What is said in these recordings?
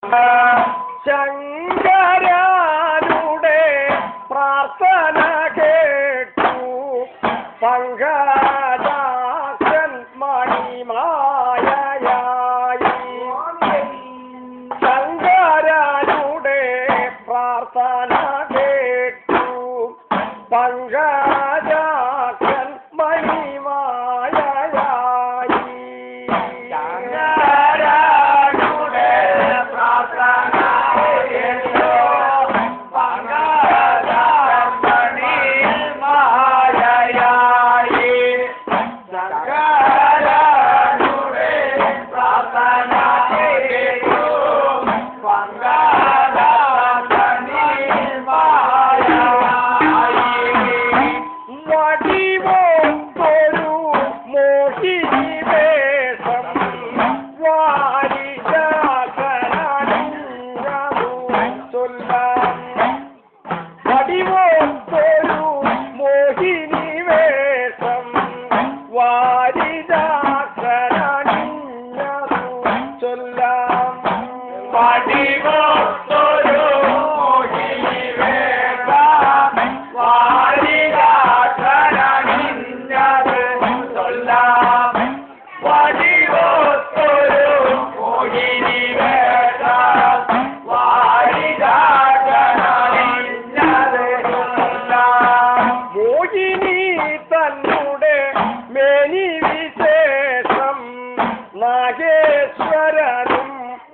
ശങ്കരാനുടെ പ്രാർത്ഥന കേട്ടു പങ്കജാക്ഷൻ മണിമായയായി. ശങ്കരാനുടെ പ്രാർത്ഥന കേട്ടു പങ്കജാക്ഷൻ മണിമായയായി. നാഗേശ്വരനും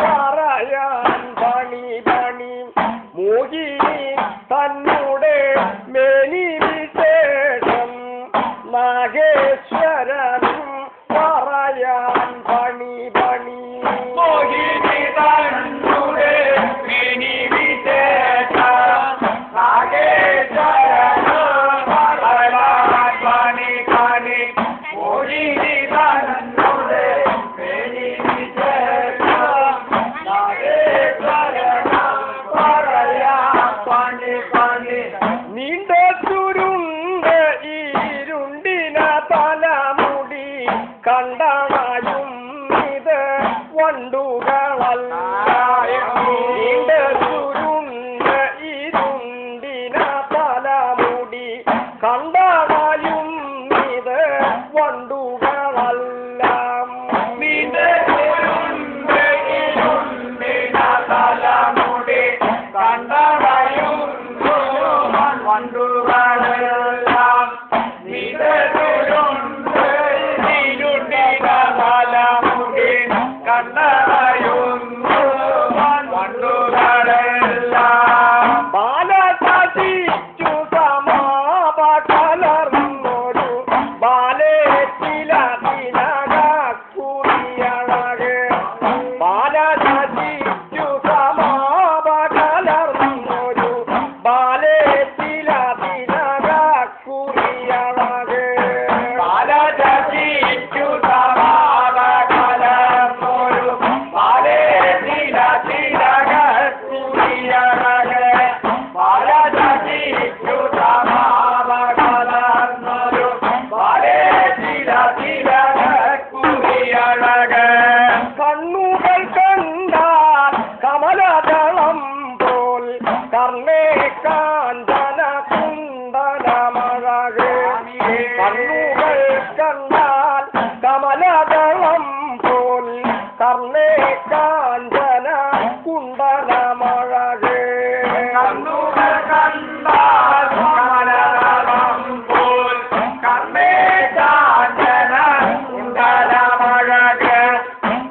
പറയാൻ പണി പണി മോഹിനി തന്നുടെ മേനി വിശേഷം നാഗേശ്വരനും പറയാൻ പണി പണി മോഹിനി തന്നുടെ മേനി വിശേഷം നാഗേശ്വരനും പറയാൻ പണി പണി മോഹിനി നീണ്ട ചുരുണ്ട് ഇരുണ്ടിന തലമുടി കണ്ടണയും ഇത് വണ്ടുകളല്ല. നീണ്ട ചുരുണ്ട് ഇരുണ്ടിന തലമുടി കണ്ടണയും ഇത് വണ്ടുകളല്ല. നീണ്ട ചുരുണ്ട് ഇരുണ്ടിന തലമുടി കണ്ടണയും വണ്ടുകളെല്ലാം നിരരുണ്ട് ഇരുണ്ടിന തലമുടി കണ്ടണയുന്നു വണ്ടുകളെല്ലാം. ബാലചിച്ചു സമാപ കലർന്നൊരു ബാലേറ്റില തിലകുറിയഴക് ബാലചിച്ചു സമാപ കലർന്നൊരു ബാലേറ്റില തിലകുറിയഴക് ബാലചിച്ചു സമാപ കലർന്നൊരു ബാലേറ്റില തിലകുറിയഴക് ബാലചിച്ചു സമാപ കലർന്നൊരു ബാലേറ്റില തിലകുറിയഴക്. കണ്ണുകൾ കണ്ടാൽ കമലദളം പോൽ കർണേ കാഞ്ചന കുണ്ടലമഴക്. കണ്ണുകൾ കണ്ടാൽ കമലദളം പോൽ കർണേ കാഞ്ചന കുണ്ടലമഴക്. കണ്ണുകൾ കണ്ടാൽ കമലദളം പോൽ കർണേ കാഞ്ചന കുണ്ടലമഴക്.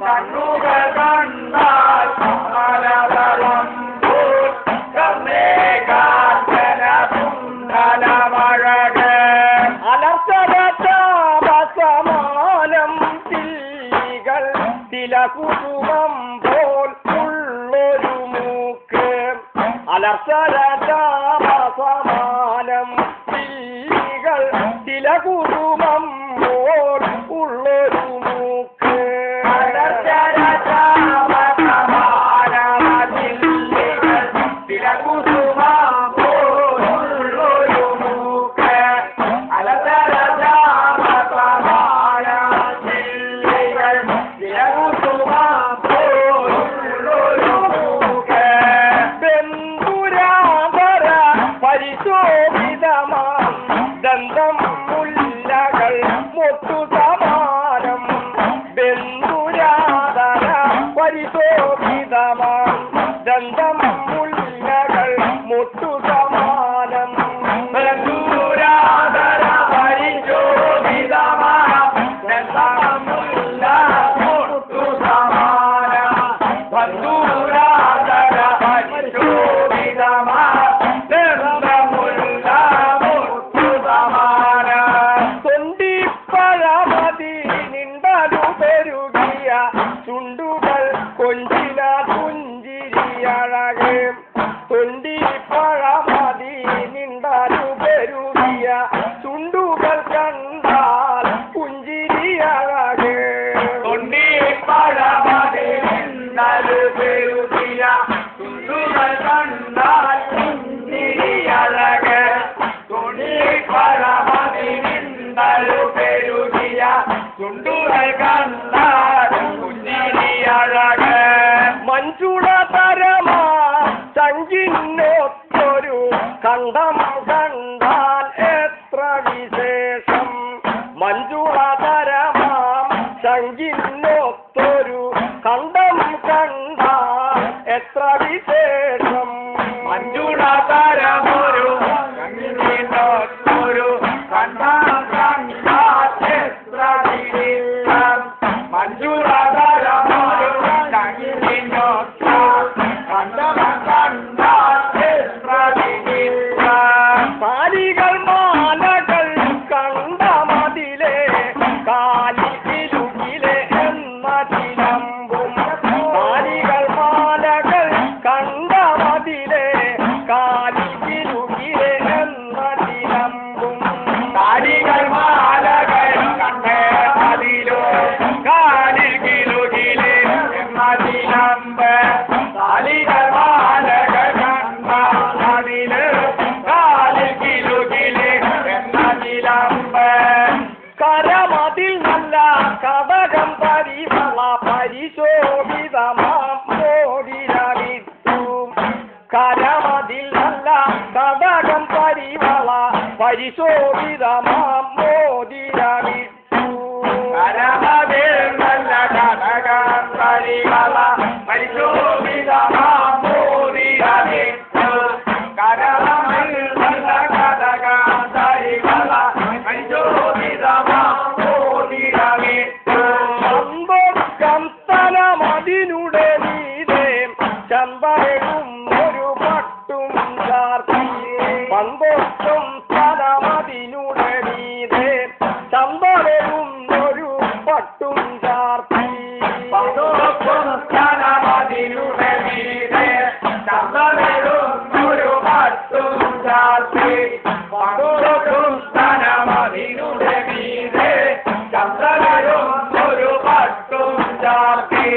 കണ്ണുകൾ കണ്ടാൽ കമലദളം പോൽ കർണേ കാഞ്ചന കുണ്ടലമഴക്. അലർച്ചരസമാനം തില്ലികൾ തിലകുസുമം പോൽ ഉള്ളൊരു മൂക്ക്. അലർച്ചരസമാനം തില്ലികൾ തിലകുസുമം പോൽ ഉള്ളൊരു മൂക്ക്. അലർച്ചരസമാനം തില്ലികൾ തിലകുസുമം പോൽ ഉള്ളൊരു മൂക്ക്. അലർച്ചരസമാനം തില്ലികൾ തിലകുസുമം പോൽ ഉള്ളൊരു മൂക്ക്. പരിശോഭിതമാം ദന്തം മുല്ലകൾ മുട്ടു സമാനം ബന്ധൂരാധര പരിശോഭിതമാം ദന്തം മുല്ല മുട്ടു സമാനം ബന്ധൂരാധര പരിശോഭിതമാം ദന്തം മുല്ല മുട്ടു സമാനം തൊണ്ടിപ്പഴമതി നിണ്ടു പെരുകിയ ചുണ്ടുകൾ കൊഞ്ചിന പുഞ്ചിരിയഴക് തൊണ്ടിപ്പഴമതി നിണ്ടു പെരുകിയ ചുണ്ടുകൾ കണ്ടാൽ പുഞ്ചിരിയഴക് തൊണ്ടിപ്പഴമതി നിണ്ടു പെരുകിയ ചുണ്ടുകൾ കണ്ടാൽ പുഞ്ചിരിയഴക് തൊണ്ടിപ്പഴമതി നിണ്ടു പെരുകിയ ചുണ്ടുകൾ കണ്ടാൽ പുഞ്ചിരിയഴക് മഞ്ജുള തരമാ ചങ്കിന്നൊത്തൊരു കണ്ഠം കണ്ടാൽ എത്ര വിശേഷം മഞ്ജുള തരമാം ചങ്കിന്നൊത്തൊരു കണ്ഠം കണ്ടാൽ എത്ര വിശേഷം മഞ്ജുള തരമൊരു ചങ്കിന്നൊത്തൊരു കണ്ഠം കണ്ടാൽ എത്ര വിശേഷം മഞ്ജുള തരമൊരു പാലികൾ മാലകൾ കണ്ടമതിലെ കാലിലുകിലെ എന്ന ചിലമ്പും പാലികൾ മാലകൾ കണ്ടമതിലെ കാലിലുകിലെ എന്ന ചിലമ്പും പാലികൾ മാലകൾ കണ്ടമതിലോ കാലിലുകിലെ എന്ന ചിലമ്പ് പാലികൾ മാലകൾ കണ്ടമതിലെ കരമതിൽ നല്ല കടകം പരിമള പരിശോഭിതമാം മോതിരമിട്ടു കരമതിൽ നല്ല കടകം പരിമള പരിശോഭിതമാം മോതിരമിട്ടു കരമതിൽ നല്ല കടകം പരിമള പരിശോഭിതമാം മോതിരമിട്ടു കരമതിൽ നല്ല കടകം പരിമള ിനുടെ നീതേ ചമ്പരകും ഒരു പട്ടും ചാർത്തി പന്തോട്ടും സ്ഥലമതിനുടെ നീതേ ചമ്പരകും ഒരു പട്ടും ചാർത്തി പന്തോട്ടും സ്ഥലമതിനുടെ നീതേ ചമ്പരകും ഒരു പട്ടും ചാർത്തി പന്തോട്ടും സ്ഥലമതിനുടെ നീതേ ചമ്പരകും ഒരു പട്ടും ചാർത്തി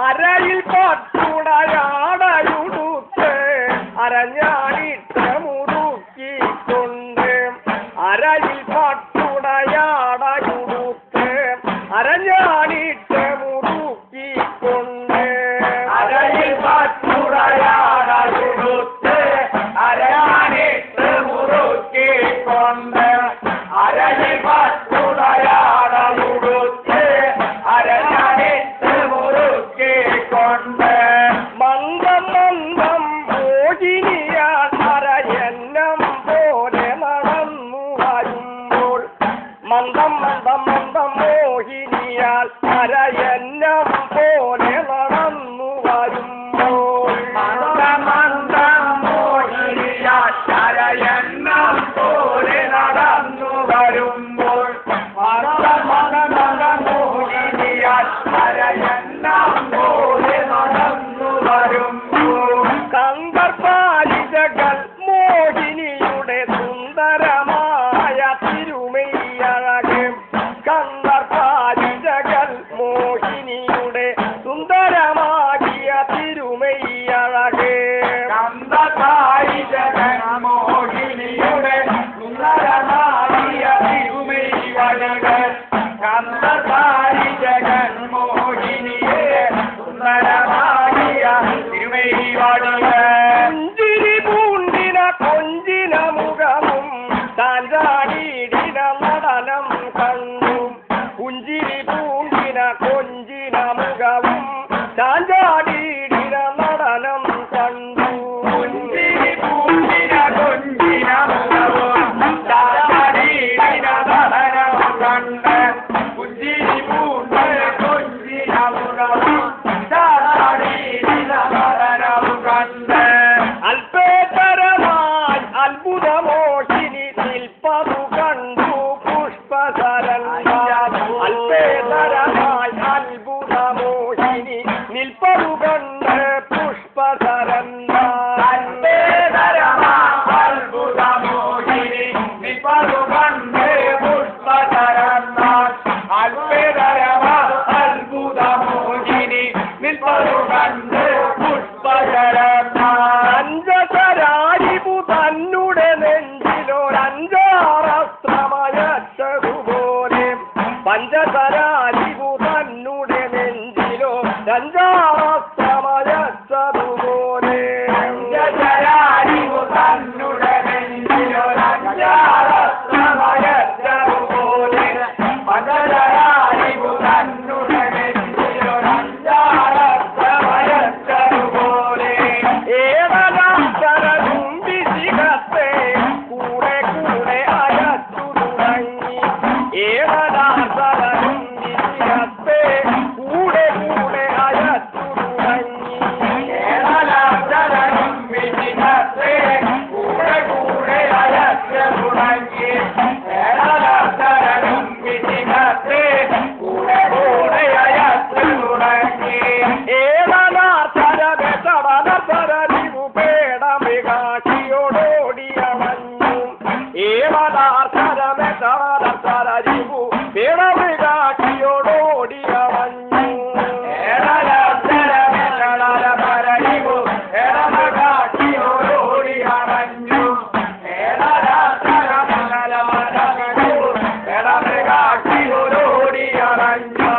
അരയിൽ പട്ടുടയാടയുടുത്ത് അരഞ്ഞാടിട്ട് മുറുക്കിക്കൊണ്ട് അരയിൽ പട്ടുടയാടയുടുത്ത് അരഞ്ഞാടിട്ട് മുറുക്കിക്കൊണ്ട് അരയിൽ പട്ടുടയാടയുടുത്ത് അരഞ്ഞാടിട്ട് മുറുക്കിക്കൊണ്ട് അരയിൽ പട്ടുടയാടയുടുത്ത് അരഞ്ഞാടിട്ട് മുറുക്കിക്കൊണ്ട് മന്ദം മന്ദം മോഹിനിയാൽ അരയന്നം പോലെ നടന്നു വരുമ്പോൾ മന്ദം മന്ദം മന്ദം മോഹിനിയാൽ അരയന്നം പോലെ നടന്നു വരുമ്പോൾ മന്ദം മന്ദം മോഹിനിയാൽ അരയന്നം പോലെ നടന്നു വരുമ്പോൾ മന്ദം മന്ദം മന്ദം മോഹിനിയാൽ അരയന്നം പോലെ നടന്നു വരുമ്പോൾ കന്ദർപാലിതകൾ മോഹിനിയുടെ സുന്ദരമായ തിരുമൈയഴക് കന്ദർപാലിതകൾ മോഹിനിയുടെ സുന്ദരമാകിയ തിരുമൈയഴക് കന്ദർപാലിതകൾ മോഹിനിയുടെ സുന്ദരമാകിയ തിരുമൈയഴക് കന്ദർപാലിതകൾ മോഹിനിയുടെ സുന്ദരമാകിയ തിരുമൈയഴക് പുഞ്ചിരി പൂണ്ടിന കൊഞ്ചിന മുഖമും താഞ്ചാടിയിടിന നടനം കണ്ടു പുഞ്ചിരി പൂണ്ടിന കൊഞ്ചിന മുഖവും താഞ്ചാടിയിടി പഞ്ചതരാരിവു തന്നുടെ നെഞ്ചിലോ രഞ്ജാറസ്തമയച്ചതുപോലെ പഞ്ചതരാരിവു തന്നുടെ നെഞ്ചിലോ രഞ്ജാറസ്തമയച്ചതുപോലെ പഞ്ചതരാരിവു തന്നുടെ നെഞ്ചിലോ രഞ്ജാറസ്തമയച്ചതുപോലെ ഏവനാശരനും വിശിഖത്തെ കൂടെ കൂടെ അയച്ചു തുടങ്ങി ഏവനാശരനും വിശിഖത്തെ കൂടെ കൂടെ അയച്ചു തുടങ്ങി ഏവനാശരനും വിശിഖത്തെ കൂടെ കൂടെ അയച്ചു തുടങ്ങി ഏവനാശരനും വിശിഖത്തെ കൂടെ കൂടെ അയച്ചു തുടങ്ങി ഏവനാശരനെ തടനസരലിവു പേടമൃഗാക്ഷിയോടോടിയണഞ്ഞു ഏവനാശരനെ തടനസരലിവു പേടമൃഗാക്ഷിയോടോടിയണഞ്ഞു ഏവനാശരനെ തടനസരലിവു പേടമൃഗാക്ഷിയോടോടിയണഞ്ഞു ഏവനാശരനെ തടനസരലിവു പേടമൃഗാക്ഷിയോടോടിയണഞ്ഞു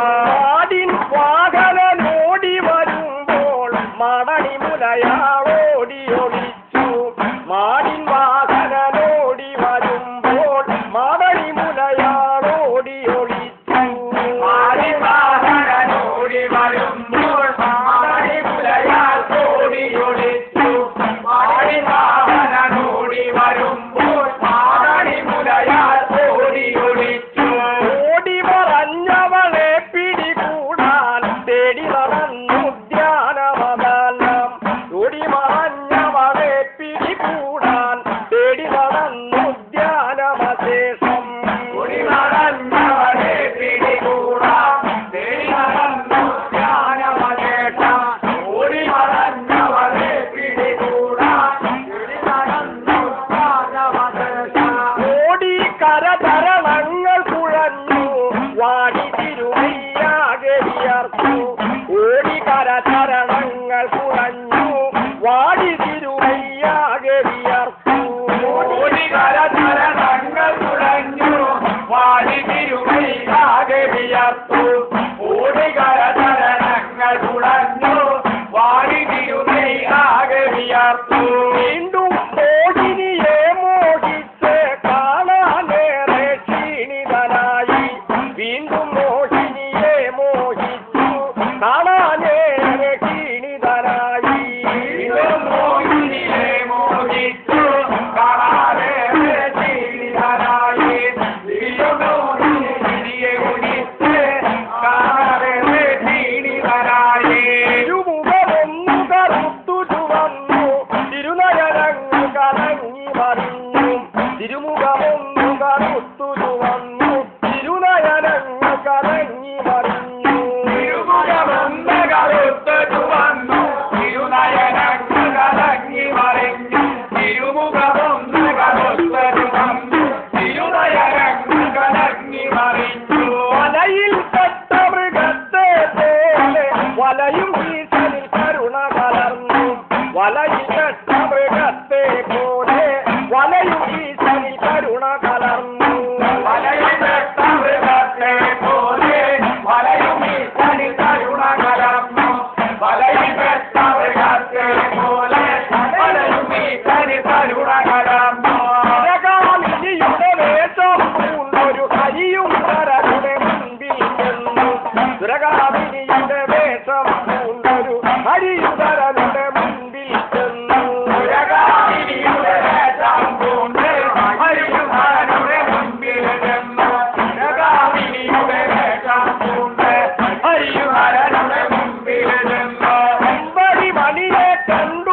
ആടിൻ വാഹനനോടി വരുമ്പോൾ മടണി മുലയാളോടി ഒളിച്ചു മാടിൻ വാഹനനോടി വരുമ്പോൾ മടണി മുലയാളോടി ഒളിച്ചു മാടിൻ വാഹനനോടി വരുമ്പോൾ മടണി മുലയാളോടി ഒളിച്ചു മാടിൻ വാഹനനോടി വരുമ്പോൾ മടണി മുലയാളോടി ഒളിച്ചു ഓടി മറഞ്ഞവളെ പിടികൂടാൻ തേടി നടന്നു ധ്യാനമതലം ഓടി മറഞ്ഞവളെ പിടികൂടാൻ തേടി നടന്നു ധ്യാനമശേഷം ഓടി മറഞ്ഞവളെ പിടികൂടാൻ തേടി നടന്നു ധ്യാനമശേഷം ഓടി മറഞ്ഞവളെ പിടികൂടാൻ തേടി നടന്നു ധ്യാനമശേഷം ഓടി കരതരണങ്ങൾ കുഴഞ്ഞു വാടി തിരുവയ്യാകെ വിയർത്തു ഓടി കരതരണങ്ങൾ കുഴഞ്ഞു വാടി തിരുവയ്യാകെ വിയർത്തു ഓടി കരതരണങ്ങൾ കുഴഞ്ഞു വാടി തിരുവയ്യാകെ വിയർത്തു ഓടി കരതരണങ്ങൾ കുഴഞ്ഞു വാടി തിരുവയ്യാകെ വിയർത്തു വീണ്ടും മോഹിനിയെ മോഹിച്ച് കാണാനേറെ ക്ഷീണിതനായി വീണ്ടും മോഹിനിയെ മോഹിച്ചു കാണാനേറെ ക്ഷീണിതനായി വീണ്ടും മോഹിനിയെ മോഹിച്ചു കാണാനേറെ ക്ഷീണിതനായി വീണ്ടും മോഹിനിയെ മോഹിച്ച് കാണാനേറെ ക്ഷീണിതനായി തിരുമുഖമൊന്നു കറുത്തു ചുവന്നു തിരുനയനങ്ങൾ കലങ്ങി മറിഞ്ഞു തിരുമുഖമൊന്നു കറുത്തു ചുവന്നു തിരുനയനങ്ങൾ കലങ്ങി മറിഞ്ഞു തിരുമുഖമൊന്നു കറുത്തു ചുവന്നു തിരുനയനങ്ങൾ കലങ്ങി മറിഞ്ഞു തിരുമുഖമൊന്നു കറുത്തു ചുവന്നു തിരുനയനങ്ങൾ കലങ്ങി മറിഞ്ഞു വലയിൽ പെട്ട മൃഗത്തെ പോലെ വലയും വീശലിൽ കരുണ കലർന്നു വലയിൽ പെട്ട മൃഗത്തെ പോലെ വലയും വീശലിൽ കരുണ കലർന്നു വലയിൽ പെട്ട മൃഗത്തെ പോലെ വലയും വീശലിൽ കരുണ കലർന്നു വലയിൽ പെട്ട മൃഗത്തെ പോലെ വലയും വീശലിൽ കരുണ കലർന്നു സുരകാമിനിയുടെ വേഷം പൂണ്ടൊരു ഹരിയും കരയുടെ മുൻപിൽ ചെന്നു സുരകാമിനിയുടെ വേഷം പൂണ്ടൊരു ഹരിയുധരനുടെ മുൻപിൽ ചെന്നു സുരകാമിനിയുടെ വേഷം പൂണ്ട് ഹരിയുധരനുടെ മുൻപിൽ ചെന്നു സുരകാമിനിയുടെ വേഷം പൂണ്ട് ഹരിയുധരനുടെ മുൻപിൽ ചെന്നു അമ്പടി മണിയെ കണ്ടു